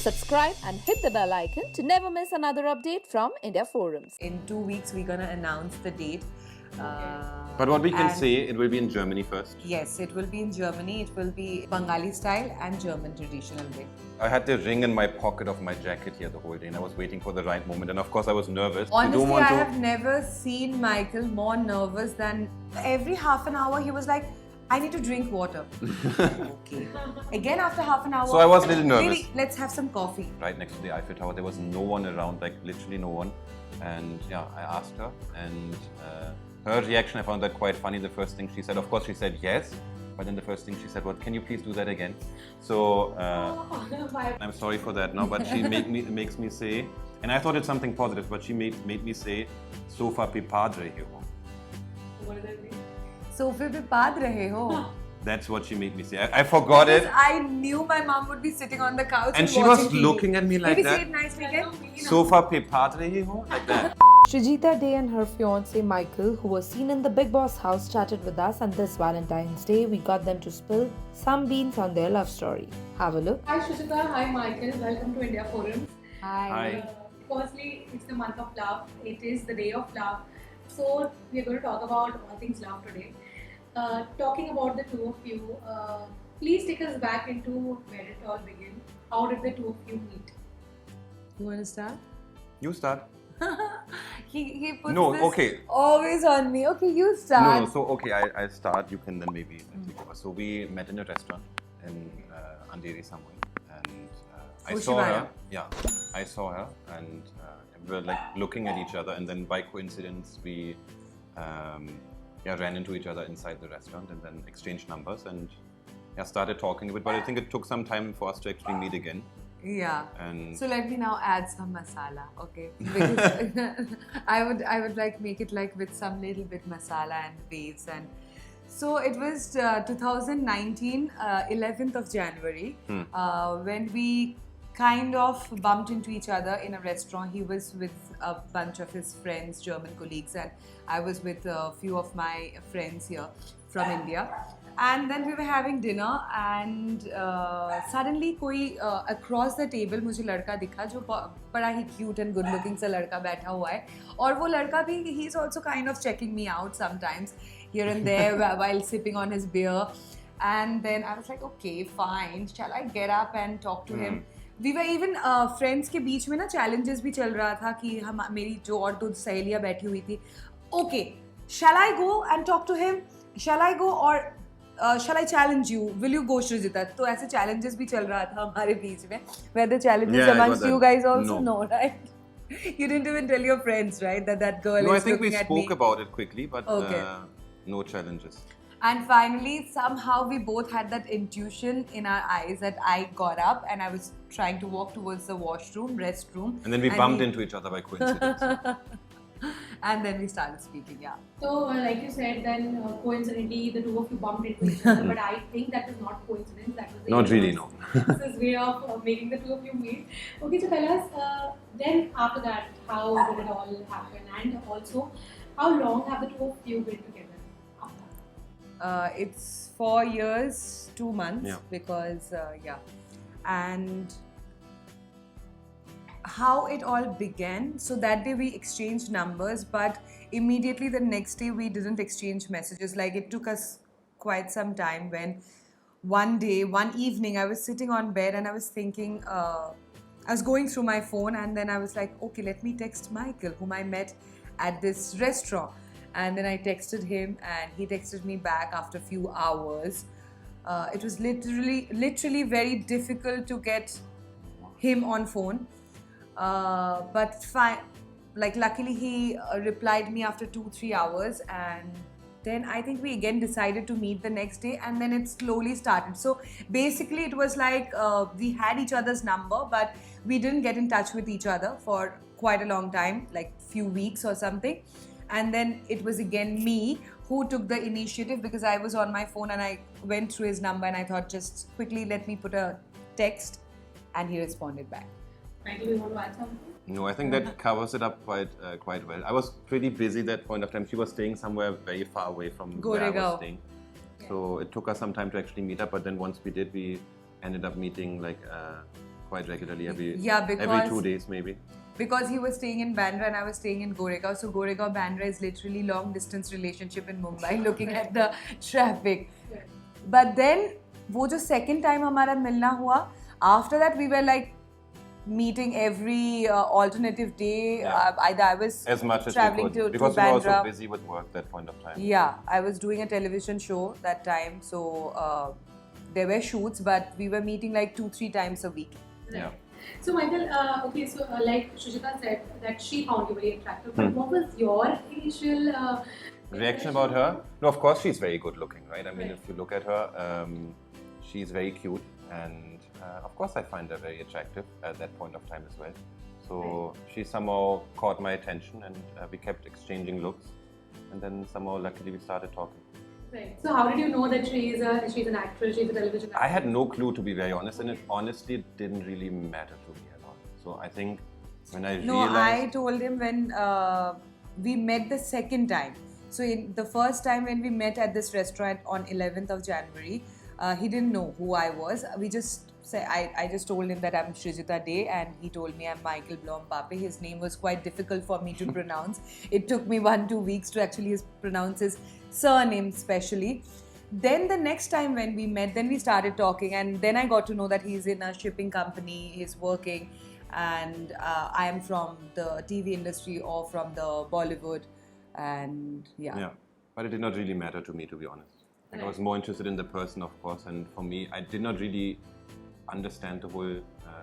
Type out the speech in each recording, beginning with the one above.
subscribe and hit the bell icon to never miss another update from India Forums. In 2 weeks, we're gonna announce the date. But what we can say, it will be in Germany first. Yes, it will be in Germany. It will be Bengali style and German traditional way. I had the ring in my pocket of my jacket here the whole day and I was waiting for the right moment, and of course I was nervous. Honestly, I have never seen Michael more nervous than every half an hour he was like, I need to drink water. Okay. Again after half an hour. So I was a little nervous. Really, let's have some coffee. Right next to the Eiffel Tower, there was no one around, like literally no one. And yeah, I asked her, and her reaction, I found that quite funny. The first thing she said, of course she said yes, but then the first thing she said was, can you please do that again? So I'm sorry for that now, but she makes me say, and I thought it's something positive, but she made me say, sofa pe paad rahe ho. What does that mean? Sofa pe paad rahe ho. That's what she made me say. I forgot because it. I knew my mom would be sitting on the couch And she watching was TV. looking at me like Maybe that. say it nicely again. Sofa pe paad rahe ho, like that. Sreejita De and her fiance Michael, who was seen in the Bigg Boss house, chatted with us, and this Valentine's Day we got them to spill some beans on their love story. Have a look. Hi Sreejita, hi Michael, welcome to India Forums. Hi. Firstly, it's the month of love. It is the day of love. So we are going to talk about all things love today. Talking about the two of you, please take us back into where it all began. How did the two of you meet? You want to start? You start. He puts No, this okay. always on me. Okay, you start. No, so okay, I start. You can then maybe take over. So we met in a restaurant in Andheri somewhere, and I saw her. Yeah, I saw her, and we were like looking at each other, and then by coincidence we ran into each other inside the restaurant, and then exchanged numbers, and started talking a bit. But I think it took some time for us to actually meet again. Yeah. And so let me now add some masala, okay? Because I would like make it like with some little bit masala and waves. And so it was 2019, 11th of January, when we kind of bumped into each other in a restaurant. He was with a bunch of his friends, German colleagues, and I was with a few of my friends here from India. And then we were having dinner, and suddenly कोई across the table मुझे लड़का दिखा जो बड़ा ही cute and good looking सा लड़का बैठा हुआ है, और वो लड़का भी he's also kind of checking me out sometimes here and there while sipping on his beer. And then I was like, okay, fine, shall I get up and talk to him? We were even friends के बीच में ना challenges भी चल रहा था कि हम मेरी जो और दो सहेलियाँ बैठी हुई थी. Okay, shall I go and talk to him? Shall I go or shall I challenge you? Will you go, Sreejita? तो ऐसे challenges भी चल रहा था हमारे बीच में. Were there challenges amongst you guys also? No, right? You didn't even tell your friends, right? That girl is looking at me. No, I think we spoke about it quickly, but no challenges. And finally, somehow we both had that intuition in our eyes that I got up and I was trying to walk towards the restroom. And then we bumped into each other by coincidence. And then we started speaking, yeah. So like you said, then coincidentally the two of you bumped into each other, but I think that was not coincidence. That was Not really, no. This is way of making the two of you meet. Okay, so tell us, then after that, how did it all happen, and also how long have the two of you been together? It's 4 years, 2 months, Yeah. because and how it all began. So that day we exchanged numbers, but immediately the next day we didn't exchange messages. Like it took us quite some time when one evening I was sitting on bed and I was thinking, I was going through my phone, and then I was like, okay, let me text Michael, whom I met at this restaurant. And then I texted him and he texted me back after a few hours. It was literally very difficult to get him on phone. But fine, like luckily he replied me after 2-3 hours, and then I think we again decided to meet the next day, and then it slowly started. So basically it was like we had each other's number, but we didn't get in touch with each other for quite a long time, like few weeks or something. And then it was again me who took the initiative, because I was on my phone and I went through his number and I thought, just quickly let me put a text, and he responded back. Michael, you want to add something? No, I think that covers it up quite well. I was pretty busy that point of time. She was staying somewhere very far away from where I was staying. So it took us some time to actually meet up, but then once we did, we ended up meeting like quite regularly every 2 days maybe. Because he was staying in Bandra and I was staying in Goregaon. So Goregaon Bandra is literally long distance relationship in Mumbai looking at the traffic. But then वो जो second time हमारा मिलना हुआ, after that we were like meeting every alternative day. Either I was as much traveling as we could, to because we were also Bandra. busy with work that point of time. Yeah, I was doing a television show that time, so there were shoots, but we were meeting like 2-3 times a week. Yeah. So Michael, like Sreejita said that she found you very attractive, but what was your initial reaction about her? No, of course she's very good looking, right? I mean, if you look at her, she's very cute, and of course I find her very attractive at that point of time as well. So she somehow caught my attention, and we kept exchanging looks, and then somehow luckily we started talking. Right. So how did you know that she's an actress, she's a television actress? I had no clue, to be very honest, and it honestly didn't really matter to me at all. So I think when I No, realized... I told him when we met the second time. So in the first time when we met at this restaurant on 11th of January, he didn't know who I was. We just I just told him that I'm Sreejita De and he told me I'm Michael Blom Pape. His name was quite difficult for me to pronounce. It took me 1-2 weeks to actually pronounce his surname especially. Then the next time when we met, then we started talking, and then I got to know that he's in a shipping company, he's working, and I am from the TV industry or from the Bollywood, and yeah. But it did not really matter to me, to be honest. Like, I was more interested in the person, of course, and for me, I did not really understand the whole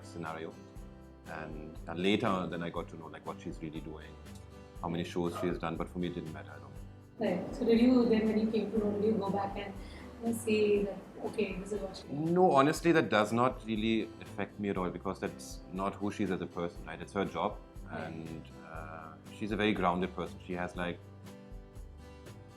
scenario. And later, then I got to know like what she's really doing, how many shows she has done, but for me, it didn't matter at all. Right. So did you then, when you came to know, did you go back and say that, okay, this is what she is? No, honestly, that does not really affect me at all, because that's not who she is as a person, right? It's her job, and she's a very grounded person. She has like,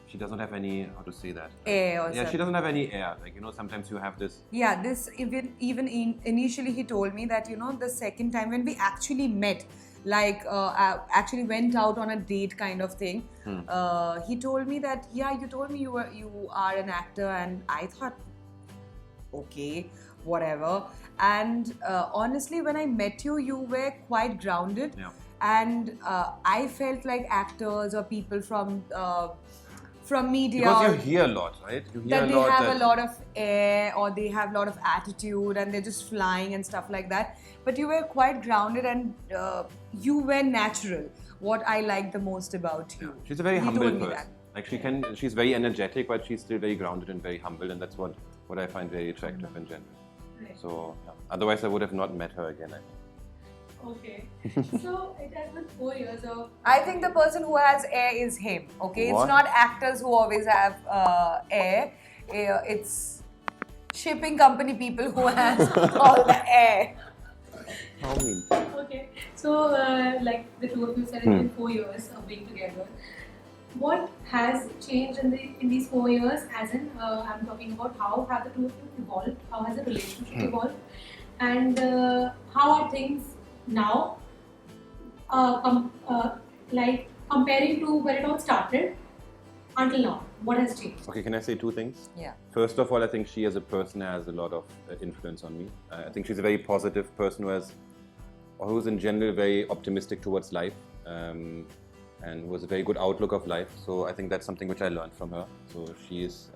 she doesn't have any, how to say that? Air or yeah, something. she doesn't have any air. Like, you know, sometimes you have this. Yeah, this initially he told me that, you know, the second time when we actually met, like actually went out on a date kind of thing, he told me that, yeah, you told me you are an actor, and I thought, okay, whatever. And honestly, when I met you, you were quite grounded, and I felt like actors or people from media, Because you hear a lot, right? You hear that a they lot have a lot of air, or they have a lot of attitude, and they're just flying and stuff like that. But you were quite grounded, and you were natural. What I like the most about you. She's a very He humble told me person. that. Like she's very energetic, but she's still very grounded and very humble, and that's what I find very attractive in general. Right. So otherwise I would have not met her again, I think. Okay. So it has been 4 years of... I think the person who has air is him. Okay, What? it's not actors who always have air. It's shipping company people who has all the air. How mean? Okay. So, like the two of you said, it's been 4 years of being together. What has changed in these 4 years? As in, I'm talking about how have the two of you evolved? How has the relationship evolved? And how are things now? Like comparing to where it all started until now, what has changed? Okay, can I say two things? Yeah. First of all, I think she as a person has a lot of influence on me. I think she's a very positive person who's in general very optimistic towards life, and who has a very good outlook of life. So I think that's something which I learned from her. So she's,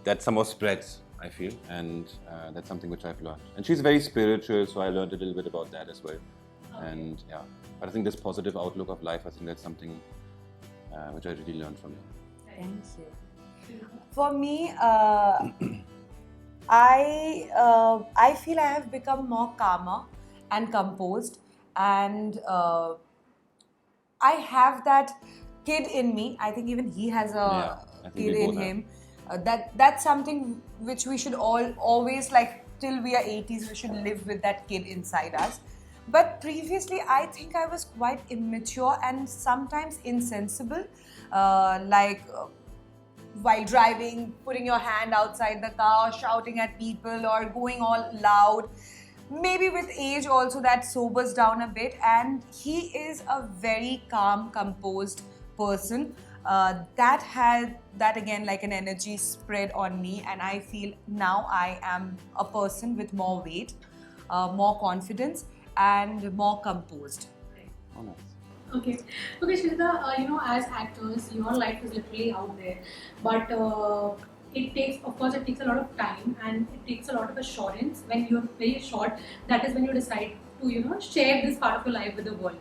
that somehow spreads, I feel, and that's something which I've learned. And she's very spiritual, so I learned a little bit about that as well. And yeah, but I think this positive outlook of life, I think that's something which I really learned from her. Thank you. For me, I feel I have become more calmer and composed, and I have that kid in me. I think even he has a I think kid we in both him. That's something which we should always, like, till we are 80s, we should live with that kid inside us. But previously, I think I was quite immature and sometimes insensible, while driving, putting your hand outside the car, shouting at people, or going all loud. Maybe with age also that sobers down a bit, and he is a very calm, composed person. That had that again, like an energy spread on me, and I feel now I am a person with more weight. more confidence and more composed. Oh, nice. Okay. Okay, Sreejita, as actors, your life is literally out there. But it takes, of course, it takes a lot of time and it takes a lot of assurance. When you're very short, that is when you decide to, share this part of your life with the world.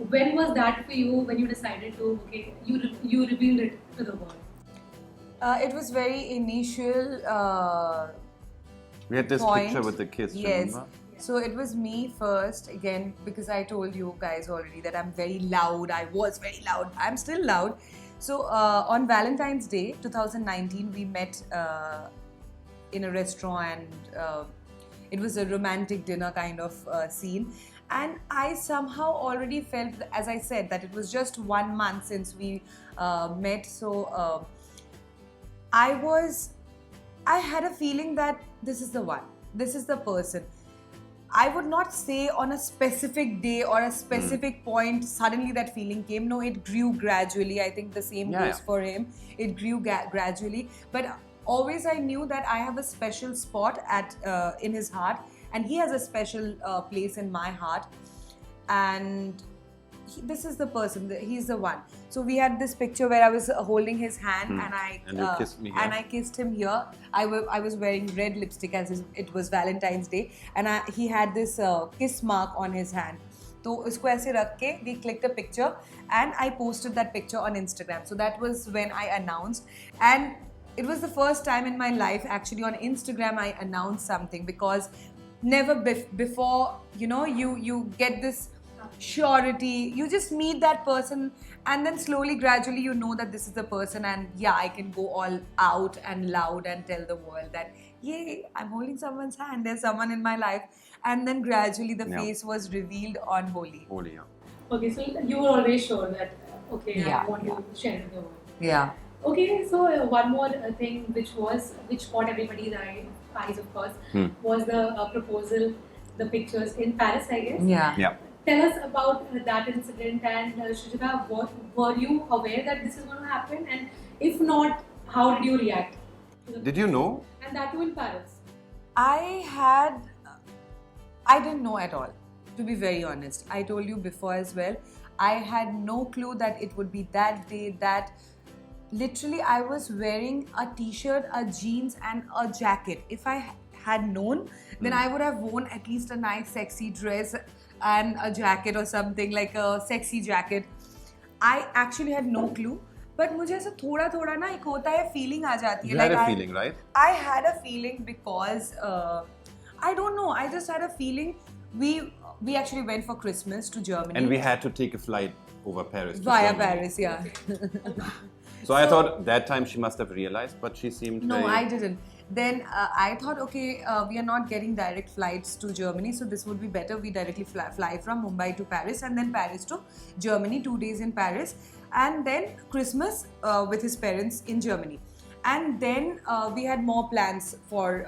When was that for you when you decided to, you revealed it to the world? It was very initial. We had this Point. picture with the kiss, Yes. remember? So it was me first, again, because I told you guys already that I'm very loud. I was very loud. I'm still loud. So on Valentine's Day 2019, we met in a restaurant, and it was a romantic dinner kind of scene. And I somehow already felt, as I said, that it was just 1 month since we met. So I had a feeling that this is the one, this is the person. I would not say on a specific day or a specific point suddenly that feeling came. No, it grew gradually. I think the same goes for him. It grew gradually. But always I knew that I have a special spot in his heart, and he has a special place in my heart. And this is the person, he's the one. So we had this picture where I was holding his hand And you kissed me here. and I kissed him here. I was wearing red lipstick as it was Valentine's Day, and he had this kiss mark on his hand. So usko aise rakh ke we clicked a picture and I posted that picture on Instagram. So that was when I announced, and it was the first time in my life actually on Instagram I announced something, because never before, you get this surety, you just meet that person, and then slowly gradually you know that this is the person, and I can go all out and loud and tell the world that yay, I'm holding someone's hand, there's someone in my life. And then gradually the face was revealed on Holi. Holi, yeah. Okay, so you were always sure that, I want to share with the world. Yeah. Okay, so one more thing which caught everybody's eyes, of course, was the proposal, the pictures in Paris, I guess. Yeah. Tell us about that incident, and Sreejita, were you aware that this is going to happen? And if not, how did you react? Did you know? And that too in Paris. I didn't know at all, to be very honest. I told you before as well, I had no clue that it would be that day, that literally I was wearing a t-shirt, a jeans and a jacket. If I had known, then I would have worn at least a nice sexy dress and a jacket or something, like a sexy jacket. I actually had no clue. But मुझे ऐसा थोड़ा ना एक होता है, feeling आ जाती है. You had a feeling, right? I had a feeling because I don't know. I just had a feeling. We actually went for Christmas to Germany. And we had to take a flight over Paris. Via Paris, yeah. So I thought that time she must have realized, but she seemed No, very... I didn't. Then I thought, okay, we are not getting direct flights to Germany, so this would be better. We directly fly from Mumbai to Paris, and then Paris to Germany, 2 days in Paris, and then Christmas with his parents in Germany. And then we had more plans for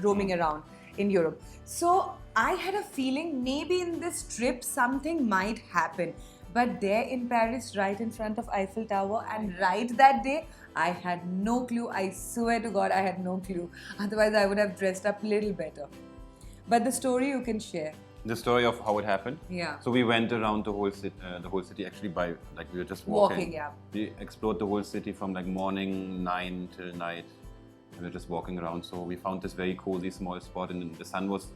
roaming around in Europe. So I had a feeling maybe in this trip something might happen. But there in Paris, right in front of Eiffel Tower, and right that day, I had no clue. I swear to God, I had no clue. Otherwise, I would have dressed up a little better. But the story you can share. The story of how it happened. Yeah. So we went around the whole city actually by, like, we were just walking. Walking, yeah. We explored the whole city from like morning 9 till night. And we were just walking around. So we found this very cozy small spot, and the sun was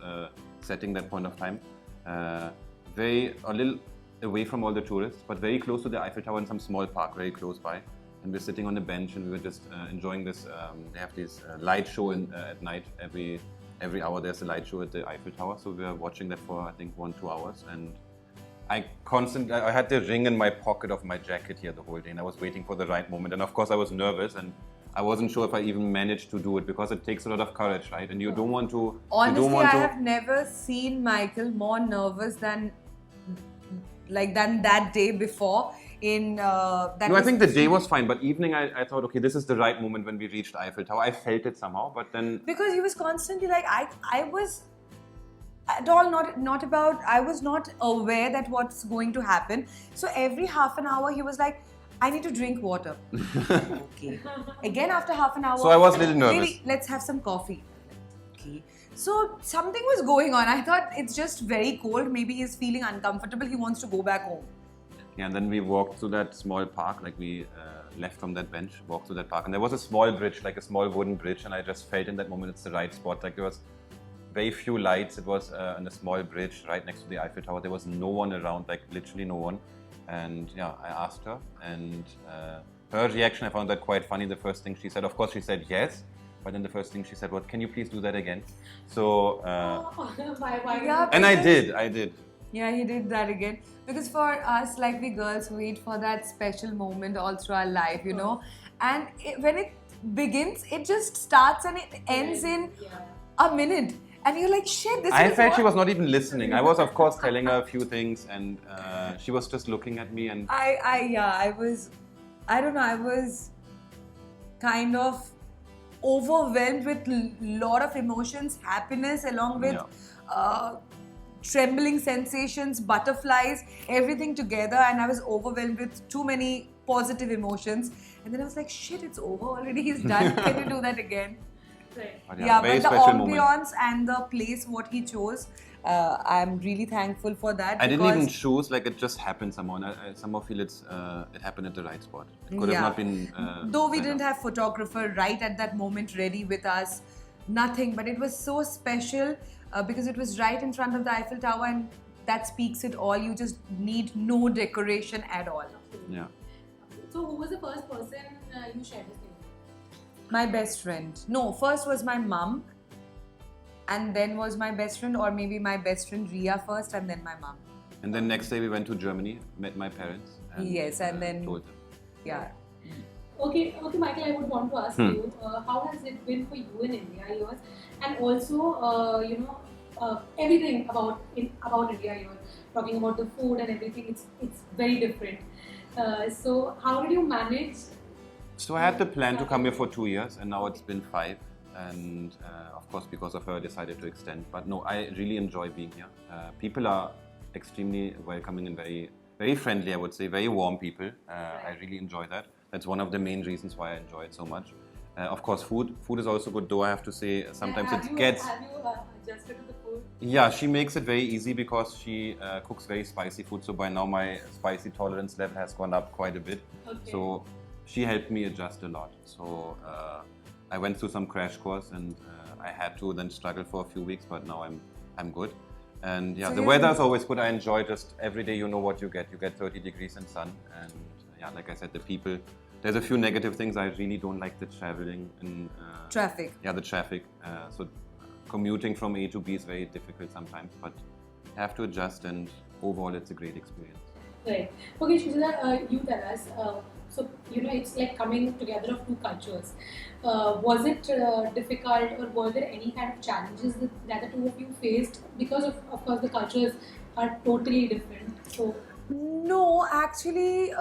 setting that point of time. A little away from all the tourists, but very close to the Eiffel Tower and some small park very close by. And we're sitting on a bench and we were just enjoying this. They have this light show at night. Every hour there's a light show at the Eiffel Tower. So we were watching that for I think 1-2 hours. And I had the ring in my pocket of my jacket here the whole day, and I was waiting for the right moment. And of course I was nervous, and I wasn't sure if I even managed to do it, because it takes a lot of courage, right? And you don't want to... Honestly, I have never seen Michael more nervous than that day before. I think the day was fine, but evening I thought, okay, this is the right moment when we reached Eiffel Tower. I felt it somehow, but then... Because he was constantly like, I was at all not about, I was not aware that what's going to happen. So every half an hour he was like, I need to drink water. Okay. Again after half an hour. So I was a little nervous. Really, let's have some coffee. की. So something was going on. I thought it's just very cold. Maybe he's feeling uncomfortable. He wants to go back home. Yeah, and then we walked through that small park, like we left from that bench, walked through that park, and there was a small bridge, like a small wooden bridge, and I just felt in that moment it's the right spot. Like there was very few lights. It was on a small bridge right next to the Eiffel Tower. There was no one around, like literally no one. And yeah, I asked her, and her reaction, I found that quite funny. The first thing she said, of course, she said yes, but then the first thing she said was, "Can you please do that again?" So, Why? Yeah, and I did. Yeah, he did that again. Because for us, like we girls wait for that special moment all through our life, you know. And when it begins, it just starts and it ends in a minute. And you're like, shit, this I is felt what... she was not even listening. I was, of course, telling her a few things, and she was just looking at me. And I was kind of overwhelmed with lot of emotions, happiness, along with trembling sensations, butterflies, everything together, and I was overwhelmed with too many positive emotions. And then I was like, shit, it's over already. He's done. Can you do that again? Right. But but very the special ambience moment. and the place what he chose, I'm really thankful for that. I didn't because- even choose, like it just happened somehow. And I somehow feel it happened at the right spot. It could have not been. Though we better. didn't have photographer right at that moment ready with us, nothing. But it was so special because it was right in front of the Eiffel Tower, and that speaks it all. You just need no decoration at all. Yeah. So who was the first person you shared this thing with? My best friend. No, first was my mum, and then was my best friend, or maybe my best friend Ria first, and then my mum. And then next day we went to Germany, met my parents. And, Yes, and then- told them. Yeah. Okay, Michael, I would want to ask you, how has it been for you in India years, and also, everything about India. You're talking about the food and everything. It's very different. So how did you manage? So I had the plan to come here for 2 years, and now it's been 5. And of course, because of her, I decided to extend. But no, I really enjoy being here. People are extremely welcoming and very, very friendly, I would say, very warm people. I really enjoy that. That's one of the main reasons why I enjoy it so much. Of course, food is also good, though I have to say sometimes Have it you gets... adjusted to the food? Yeah, she makes it very easy because she cooks very spicy food. So by now my spicy tolerance level has gone up quite a bit. Okay. So she helped me adjust a lot. So I went through some crash course, and I had to then struggle for a few weeks, but now I'm good. And yeah, So the you- weather is always good. I enjoy just every day. You know what you get. You get 30 degrees in sun, and yeah, like I said, the people. There's a few negative things. I really don't like the traveling and Traffic. yeah, the traffic. So commuting from A to B is very difficult sometimes, but you have to adjust, and overall it's a great experience. Right. Okay, Sreejita, you tell us. So it's like coming together of two cultures. Was it difficult, or were there any kind of challenges that the two of you faced? Because of course the cultures are totally different. So No, actually,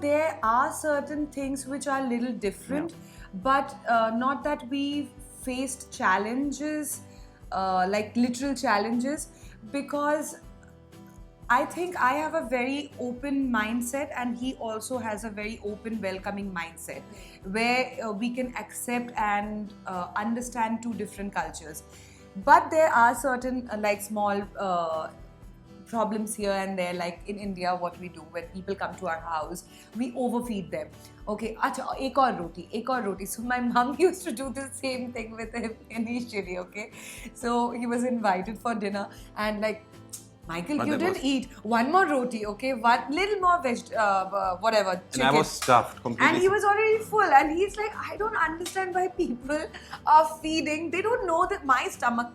there are certain things which are a little different, but not that we faced challenges, like literal challenges, because I think I have a very open mindset, and he also has a very open, welcoming mindset, where we can accept and understand two different cultures. But there are certain like small problems here and there, like in India, what we do when people come to our house, we overfeed them. Okay, acha, ek aur roti. So my mom used to do the same thing with him initially. Okay, so he was invited for dinner, and like, Michael, But you there didn't was- eat one more roti, okay, one little more whatever, chicken. And I was stuffed completely. And he was already full, and he's like, I don't understand why people are feeding. They don't know that my stomach,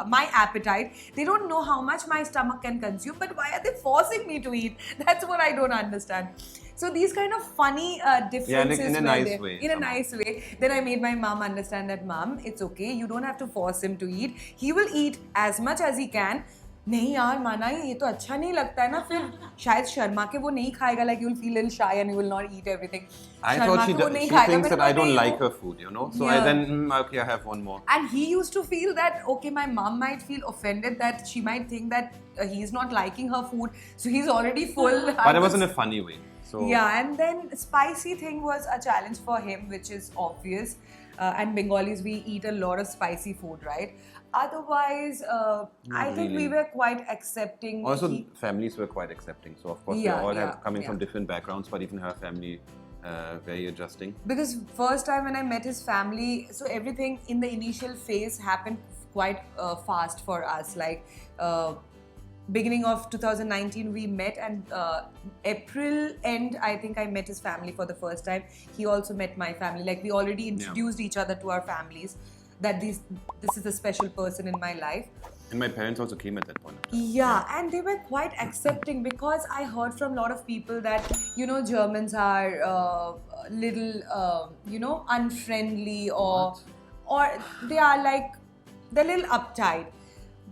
my appetite, they don't know how much my stomach can consume, but why are they forcing me to eat? That's what I don't understand. So these kind of funny differences in a were nice there. way, In a somehow. nice way. Then I made my mom understand that, Mom, it's okay. You don't have to force him to eat. He will eat as much as he can. नहीं यार माना ये तो अच्छा नहीं लगता है ना, फिर शायद शर्मा के वो नहीं खाएगा, like you will feel a little shy and you will not eat everything. I Sharma thought के वो she नहीं thinks खाएगा, that मैंने I कहा, don't नहीं, like वो- her food, you know. So I Yeah. then okay, I have one more. And he used to feel that, okay, my mom might feel offended that she might think that he's not liking her food, so he's already full. But it was in a funny way. So Yeah, and then spicy thing was a challenge for him, which is obvious. and Bengalis, we eat a lot of spicy food, right? Otherwise, I think we really. were quite accepting. Also, families were quite accepting. So of course, we Yeah, all yeah, have coming from yeah. different backgrounds, but even her family, very adjusting. Because first time when I met his family, so everything in the initial phase happened quite fast for us. Like beginning of 2019 we met, and April end I think I met his family for the first time. He also met my family. Like we already introduced each other to our families, that this is a special person in my life. And my parents also came at that point. Yeah, and they were quite accepting, because I heard from a lot of people that, you know, Germans are little, unfriendly, or they are like, they're a little uptight.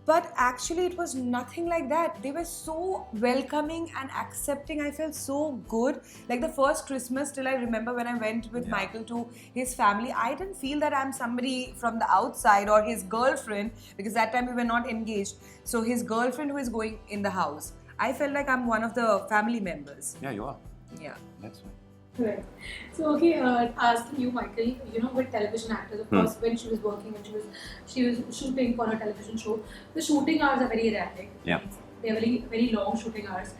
But actually, it was nothing like that. They were so welcoming and accepting. I felt so good. Like the first Christmas, till I remember when I went with Michael to his family, I didn't feel that I'm somebody from the outside, or his girlfriend, because that time we were not engaged. So his girlfriend who is going in the house, I felt like I'm one of the family members. Yeah, you are. Yeah. That's right. Right. So okay, asking you, Michael, you know, with television actors, of course, when she was working and she was shooting for her television show, the shooting hours are very erratic. Yeah. They're very long shooting hours.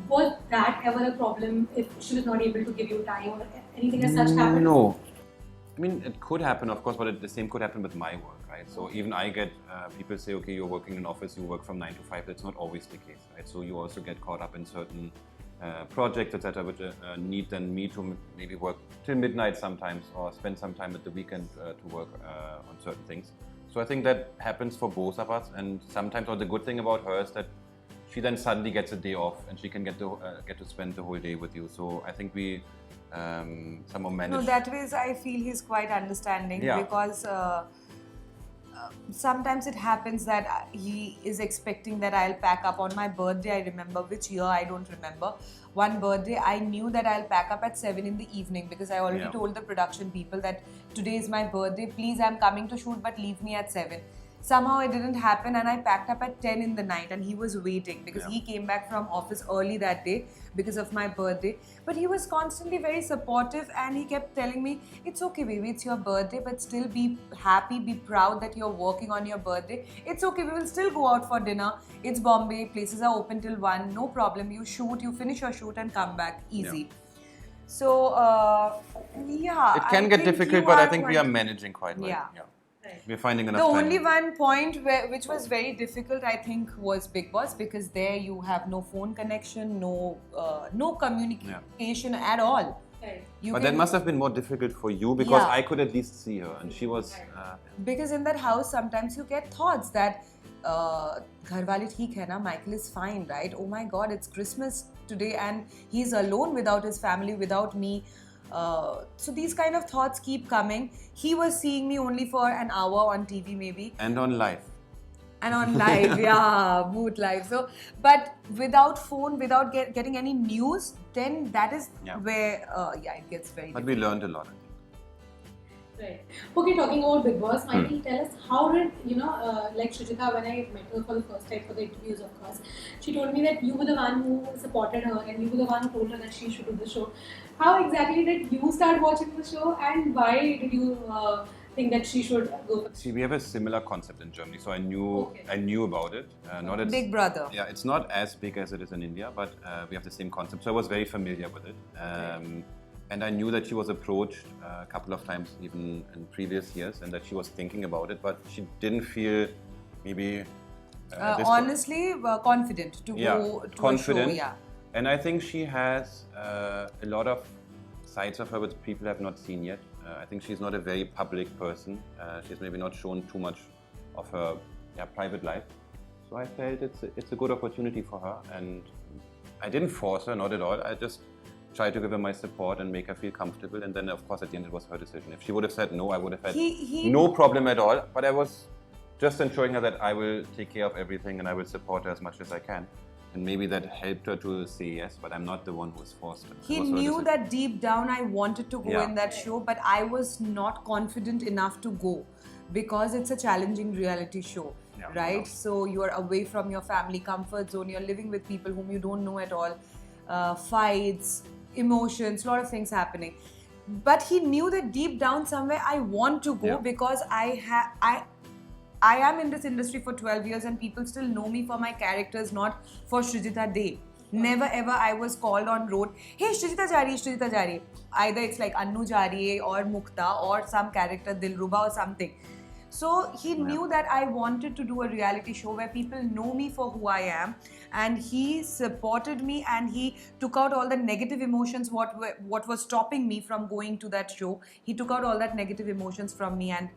Was that ever a problem if she was not able to give you time, or anything as such happened? No. I mean, it could happen, of course, but the same could happen with my work, right? So even I get people say, okay, you're working in an office, you work from 9 to 5. That's not always the case, right? So you also get caught up in certain projects, etc., which need then me to maybe work till midnight sometimes, or spend some time at the weekend to work on certain things. So I think that happens for both of us, and sometimes, or the good thing about her is that she then suddenly gets a day off, and she can get to spend the whole day with you. So I think we somehow manage. No, that ways I feel he's quite understanding, because sometimes it happens that he is expecting that I'll pack up on my birthday. I remember which year, I don't remember. One birthday, I knew that I'll pack up at 7 in the evening, because I already told the production people that today is my birthday. Please, I'm coming to shoot, but leave me at 7. Somehow it didn't happen, and I packed up at 10 in the night, and he was waiting, because he came back from office early that day because of my birthday. But he was constantly very supportive, and he kept telling me, it's okay baby, it's your birthday, but still be happy, be proud that you're working on your birthday. It's okay, we will still go out for dinner. It's Bombay, places are open till 1, no problem. You shoot, you finish your shoot and come back, easy. So, it can get difficult, but I think we are managing quite well. Yeah. We're finding enough The time. only one point which was very difficult, I think, was Bigg Boss, because there you have no phone connection, no communication at all. Right. You But can- that must have been more difficult for you, because I could at least see her, and she was. because in that house sometimes you get thoughts that घर वाले ठीक है ना, Michael is fine, right? Oh my God, it's Christmas today and he's alone without his family, without me. So these kind of thoughts keep coming. He was seeing me only for an hour on TV maybe. And on live. And on live, mood live. So, but without phone, without getting any news, then that is where, it gets very But difficult. we learned a lot. Right. Okay, talking about Bigg Boss, Michael, tell us how did, like Sreejita, when I met her for the first time for the interviews, of course, she told me that you were the one who supported her and you were the one who told her that she should do the show. How exactly did you start watching the show, and why did you think that she should go? See, we have a similar concept in Germany, so I knew about it. Not as Big Brother. Yeah, it's not as big as it is in India, but we have the same concept, so I was very familiar with it. And I knew that she was approached a couple of times, even in previous years, and that she was thinking about it, but she didn't feel maybe honestly confident to go to confident. a show. Yeah. And I think she has a lot of sides of her which people have not seen yet. I think she's not a very public person. She's maybe not shown too much of her private life. So I felt it's a good opportunity for her, and I didn't force her, not at all. I just tried to give her my support and make her feel comfortable, and then of course at the end it was her decision. If she would have said no, I would have had no problem at all. But I was just ensuring her that I will take care of everything and I will support her as much as I can. And maybe that helped her to say yes, but I'm not the one who was forced her. He knew that deep down I wanted to go in that show, but I was not confident enough to go, because it's a challenging reality show, right? So you are away from your family comfort zone, you're living with people whom you don't know at all, fights, emotions, a lot of things happening. But he knew that deep down somewhere I want to go Yeah. because I am in this industry for 12 years and people still know me for my characters, not for Sreejita De. Never ever I was called on road, hey Sreejita ja rahi, Sreejita ja rahi. Either it's like Annu ja rahi hai or Mukta or some character Dilruba or something. So he knew that I wanted to do a reality show where people know me for who I am, and he supported me and he took out all the negative emotions what was stopping me from going to that show. He took out all that negative emotions from me and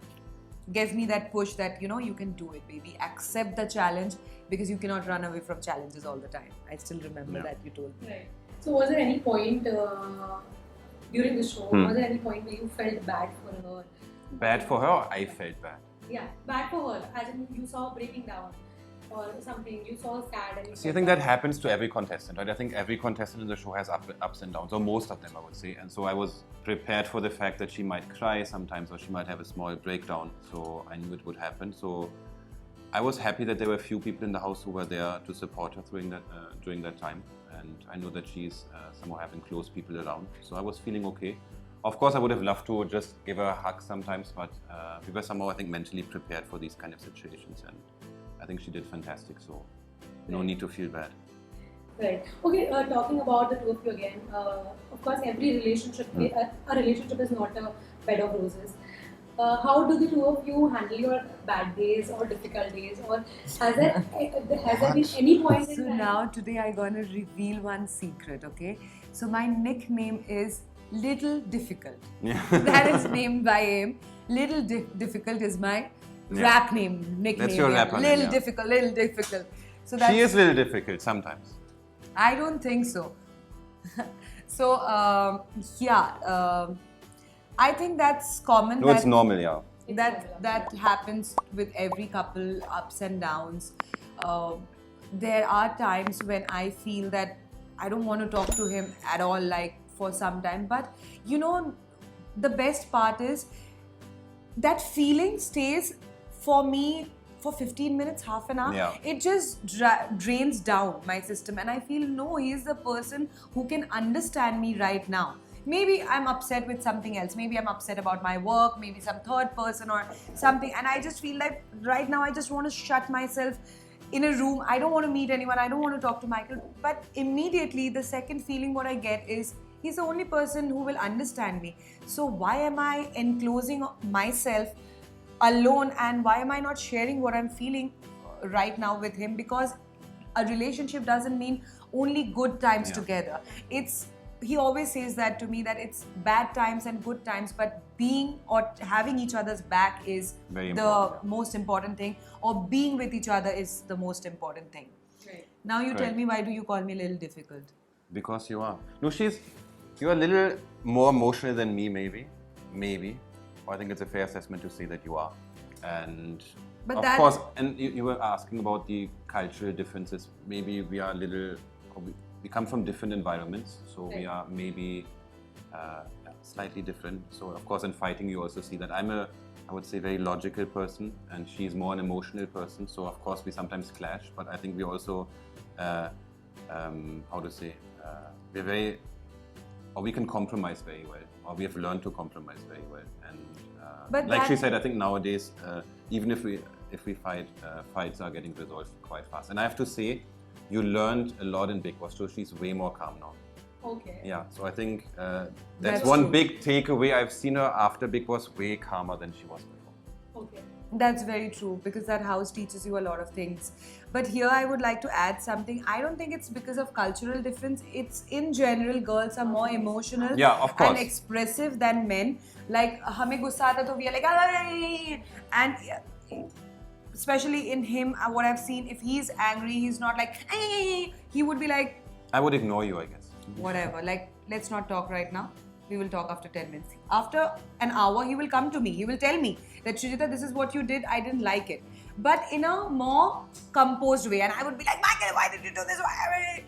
gave me that push that you can do it, baby. Accept the challenge because you cannot run away from challenges all the time. I still remember that you told me. Right. So was there any point during the show? Was there any point where you felt bad for her? Bad for her, or I felt bad. Yeah, bad for her. As in you saw her breaking down or something. You saw her sad and you See, I felt think bad. that happens to every contestant, right? I think every contestant in the show has ups and downs, or most of them, I would say. And so I was prepared for the fact that she might cry sometimes, or she might have a small breakdown. So I knew it would happen. So I was happy that there were a few people in the house who were there to support her during that time. And I know that she's somehow having close people around. So I was feeling okay. Of course, I would have loved to just give her a hug sometimes, but we were somehow, I think, mentally prepared for these kind of situations. And I think she did fantastic. So no need to feel bad. Right. Okay. Talking about the two of you again. Of course, every relationship, a relationship is not a bed of roses. How do the two of you handle your bad days or difficult days, or has there been any point in So time? now today I'm gonna reveal one secret, okay? So my nickname is Little Difficult. Yeah. That is named by him. Little Difficult is my rap nickname. That's your rapper name, Little yeah. Difficult, Little Difficult. So that's, She is a little difficult sometimes. I don't think so. So I think that's common. No, it's normal, yeah. That happens with every couple, ups and downs. There are times when I feel that I don't want to talk to him at all, like for some time. But the best part is that feeling stays for me for 15 minutes, half an hour. Yeah. It just drains down my system, and I feel no, he is the person who can understand me right now. Maybe I'm upset with something else. Maybe I'm upset about my work, maybe some third person or something. And I just feel like right now I just want to shut myself in a room. I don't want to meet anyone. I don't want to talk to Michael. But immediately the second feeling what I get is he's the only person who will understand me. So why am I enclosing myself alone, and why am I not sharing what I'm feeling right now with him? Because a relationship doesn't mean only good times together. He always says that to me, that it's bad times and good times, but being or having each other's back is Very the important. most important thing, or being with each other is the most important thing. Right. Now you tell Right. me, why do you call me a little difficult? Because you are. No, you're a little more emotional than me, maybe. Maybe. Or I think it's a fair assessment to say that you are. And But of that- course, and you were asking about the cultural differences. Maybe we are a little, we come from different environments, so we Right. are maybe slightly different. So of course in fighting you also see that I'm I would say, very logical person, and she's more an emotional person. So of course we sometimes clash, but I think we also, we're very, or we can compromise very well, or we have learned to compromise very well. And But like she that- said, I think nowadays, even if we fight, fights are getting resolved quite fast. And I have to say, you learned a lot in Bigg Boss, so she's way more calm now. Okay. Yeah, so I think that's That's one true. big takeaway. I've seen her after Bigg Boss way calmer than she was before. Okay. That's very true, because that house teaches you a lot of things. But here I would like to add something. I don't think it's because of cultural difference. It's in general, girls are more emotional Yeah, of course. and expressive than men. Like, hame gussa aata to we are like, "Ay!" And especially in him, what I've seen, if he's angry, he's not like, "Ay!" He would be like, I would ignore you, I guess. whatever, like, let's not talk right now. We will talk after 10 minutes. After an hour, he will come to me. He will tell me that, Sreejita, this is what you did. I didn't like it. But in a more composed way. And I would be like, Michael, why did you do this? Why?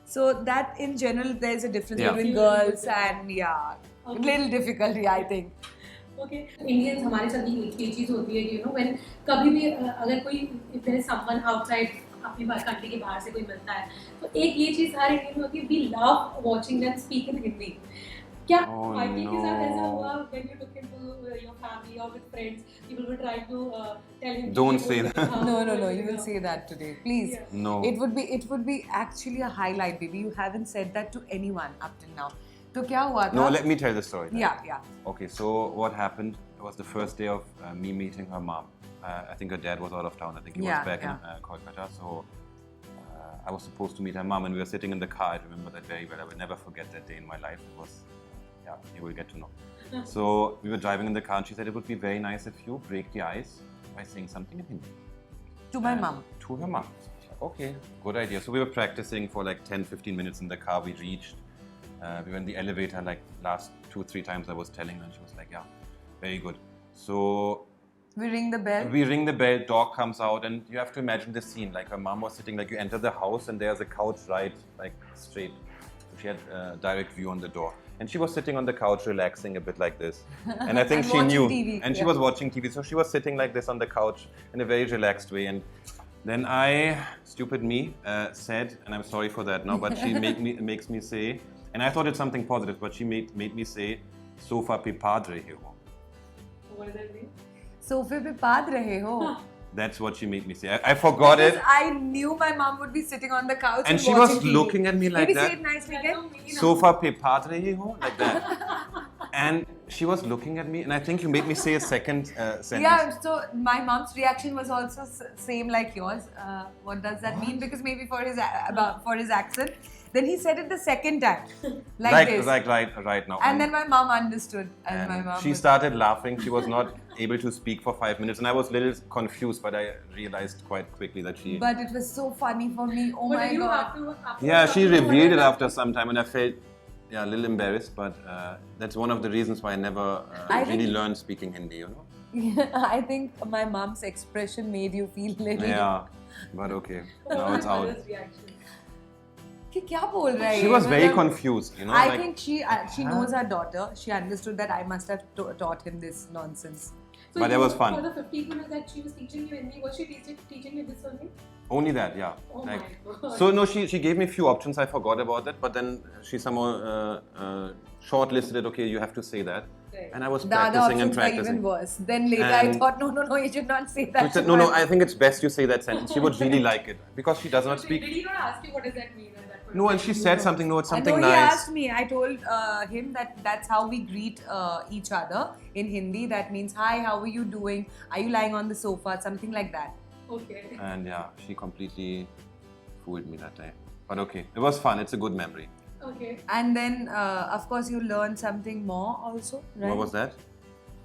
So that in general, there's a difference Yeah. between girls and little difficulty, I think. Okay. Indians हमारे साथ भी एक चीज़ होती है कि when कभी भी अगर कोई if there is someone outside अपनी कंट्री के बाहर से कोई मिलता है तो एक ये चीज़ हर इंडियन में होती है, we love watching them speak in Hindi. क्या Oh, माइकल के साथ ऐसा no. हुआ when you took him to your family or with friends, people were trying to tell him Don't कि say वो that. हाँ, No, वो you बोलेगा. will say that today, please. Yeah. No. It would be actually a highlight, baby. You haven't said that to anyone up till now. तो क्या हुआ था? No, let me tell the story. then. Yeah. Okay, so what happened was the first day of me meeting her mom. I think her dad was out of town. I think he was back in Kolkata. So I was supposed to meet her mom, and we were sitting in the car. I remember that very well. I will never forget that day in my life. It was, yeah, you will get to know. So we were driving in the car, and she said it would be very nice if you break the ice by saying something in Hindi. To my mom. To her mom. So I was like, okay, good idea. So we were practicing for like 10-15 minutes in the car. We reached. We were in the elevator like last 2-3 times I was telling her, and she was like, yeah, very good. So We ring the bell. we ring the bell, dog comes out, and you have to imagine the scene. Like her mom was sitting, like you enter the house and there's a couch right like straight. So she had a direct view on the door. And she was sitting on the couch relaxing a bit like this. And I think And she watching knew. TV, And she was watching TV. So she was sitting like this on the couch in a very relaxed way. And then I, stupid me, said, and I'm sorry for that now, but she makes me say, and I thought it's something positive, but she made me say, sofa pe paad rahe ho. What does that mean? सोफे पे पाद रहे हो. That's what she made me say. I forgot it. Because I knew my mom would be sitting on the couch And she watching was TV. looking at me like Maybe that. say it nicely That's again. so mean. Sofa pe paad rahe ho, like that. And she was looking at me, and I think you made me say a second sentence. Yeah, so my mom's reaction was also same like yours. What does that mean? Because maybe for his accent. Then he said it the second time, like this. Like right now. And then my mom understood, and my mom. she started laughing. She was not able to speak for 5 minutes, and I was a little confused, but I realized quite quickly that she. But it was so funny for me. Oh But my did you god. have to Yeah, she after revealed it whatever- after some time, and I felt, a little embarrassed. But that's one of the reasons why I never I really think- learned speaking Hindi. You know. I think my mom's expression made you feel little. Yeah, but okay, What now was it's your out. mother's reaction? कि क्या बोल रहा है She ये? was very मतलब- confused. You know. I like, think she knows her daughter. She understood that I must have taught him this nonsense. So But you, it was fun. For the 15 minutes that she was teaching you Hindi, was she teaching you this only? Only that, yeah. Oh Like, my god. so no, she gave me a few options. I forgot about that, but then she somehow shortlisted it. Okay, you have to say that, Right. and I was The other practicing and options were practicing. even worse. Then later I And- thought, no, you should not say that. She said, to no, my- I think it's best you say that sentence. She would really like it because she does not Did speak. he not ask you what does that mean? At that point No, of and time? she You said know. something. No, it's I something know he nice. asked me. I told him that that's how we greet each other in Hindi. That means, hi, how are you doing? Are you lying on the sofa? Something like that. Okay. And yeah, she completely fooled me that day. But okay, it was fun. It's a good memory. Okay. And then, of course, you learned something more also, right? What was that?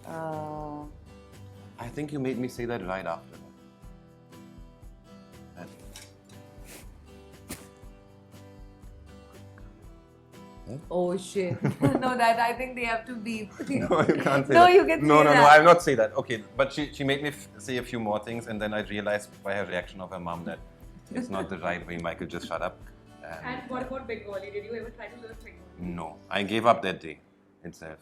Uh, I think you made me say that right after. That. oh shit! No, that I think they have to be. No, you can't say No, that. you can No, say no, that. no, I will not say that. Okay, but she made me say a few more things, and then I realized by her reaction of her mom that it's not the right way. Michael, just shut up. And what about Bengali? Did you ever try to learn Bengali? No, I gave up that day itself.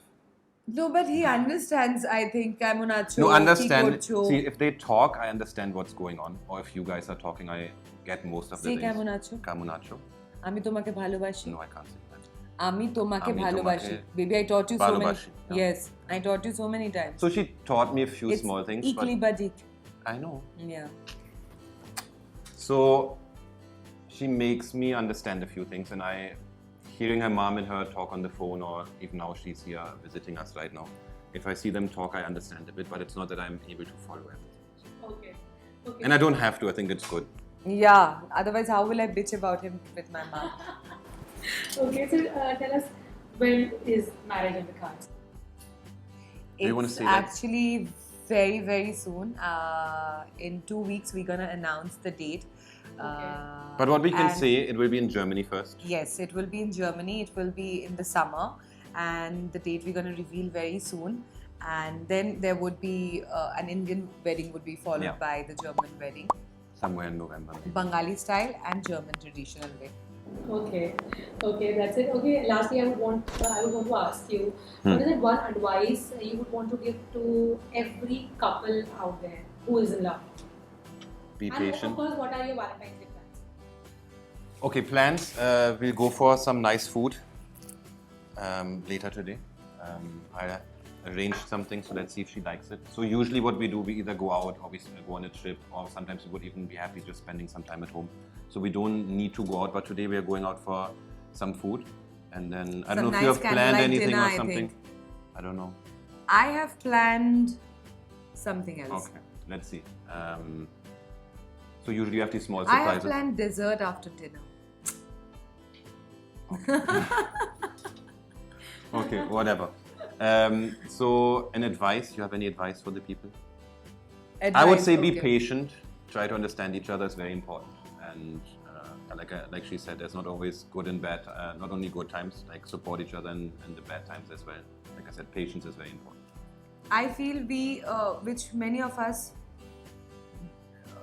No, but he understands. I think Kamunacho. No, understand. Kikocho. See, if they talk, I understand what's going on. Or if you guys are talking, I get most of the Say things. Kamunacho. Kamunacho? আমি তোমাকে ভালোবাসি No, I can't say that. আমি তোমাকে আমি ভালোবাসি তোমাকে baby I taught you so many ভালোবাসি, yeah. yes I taught you so many times So she taught me a few it's small things. equally But badik I know. yeah So she makes me understand a few things, and hearing her mom and her talk on the phone, or even now she's here visiting us right now. If I see them talk, I understand a bit, but it's not that I'm able to follow everything. Okay. Okay. And I don't have to. I think it's good. yeah otherwise how will I bitch about him with my mom Okay, so tell us, when is marriage on the cards? you wanna it's say that? actually very very soon in 2 weeks we're gonna announce the date But what we can and- say, it will be in Germany first. Yes, it will be in Germany. It will be in the summer, and the date we're going to reveal very soon. And then there would be an Indian wedding would be followed Yeah. by the German wedding, Somewhere in November. maybe. Bengali style and German traditional way. Okay, okay, that's it. Okay, lastly, I would want to ask you, what is that one advice you would want to give to every couple out there who is in love? Be And patient. of course, what are your Valentine's Day plans? Okay, plans. We'll go for some nice food. later today. I arranged something, so let's see if she likes it. So usually what we do, we either go out or we go on a trip, or sometimes we would even be happy just spending some time at home. So we don't need to go out, but today we are going out for some food. And then, I don't know if you have planned anything or something. I don't know. I have planned something else. Okay, let's see. So usually you have these small I surprises. have planned dessert after dinner. Okay, whatever. So, an advice? You have any advice for the people? I would say be patient. Try to understand each other is very important. And like she said, there's not always good and bad, not only good times, like support each other in the bad times as well. Like I said, patience is very important. I feel which many of us,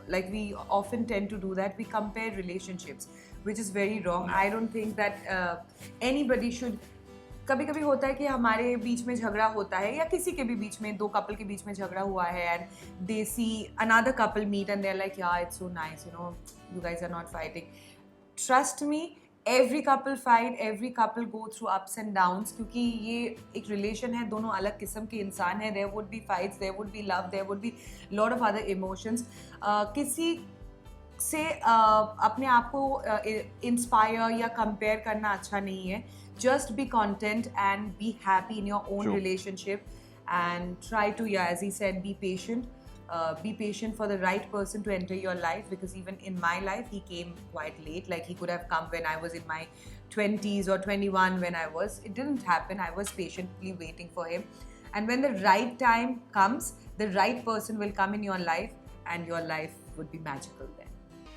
like we often tend to do that, we compare relationships, which is very wrong. I don't think that anybody should. कभी कभी होता है कि हमारे बीच में झगड़ा होता है या किसी के भी बीच में दो कपल के बीच में झगड़ा हुआ है and they see another couple meet and they're like yeah it's so nice you guys are not fighting. Trust me, every couple fight, every couple go through ups and downs क्योंकि ये एक relation है, दोनों अलग किस्म के इंसान हैं. There would be fights, there would be love, there would be lot of other emotions. किसी से अपने आप को इंस्पायर या कंपेयर करना अच्छा नहीं है. Just be content and be happy in your own relationship and try to, as he said, be patient. Be patient for the right person to enter your life, because even in my life he came quite late. Like he could have come when I was in my 20s or 21 when I was. It didn't happen. I was patiently waiting for him. And when the right time comes, the right person will come in your life and your life would be magical then.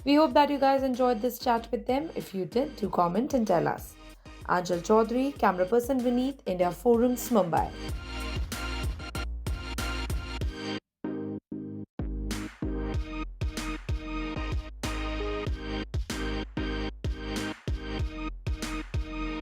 We hope that you guys enjoyed this chat with them. If you did, do comment and tell us. Anjal Chaudhary, camera person Vineet, India Forums, Mumbai.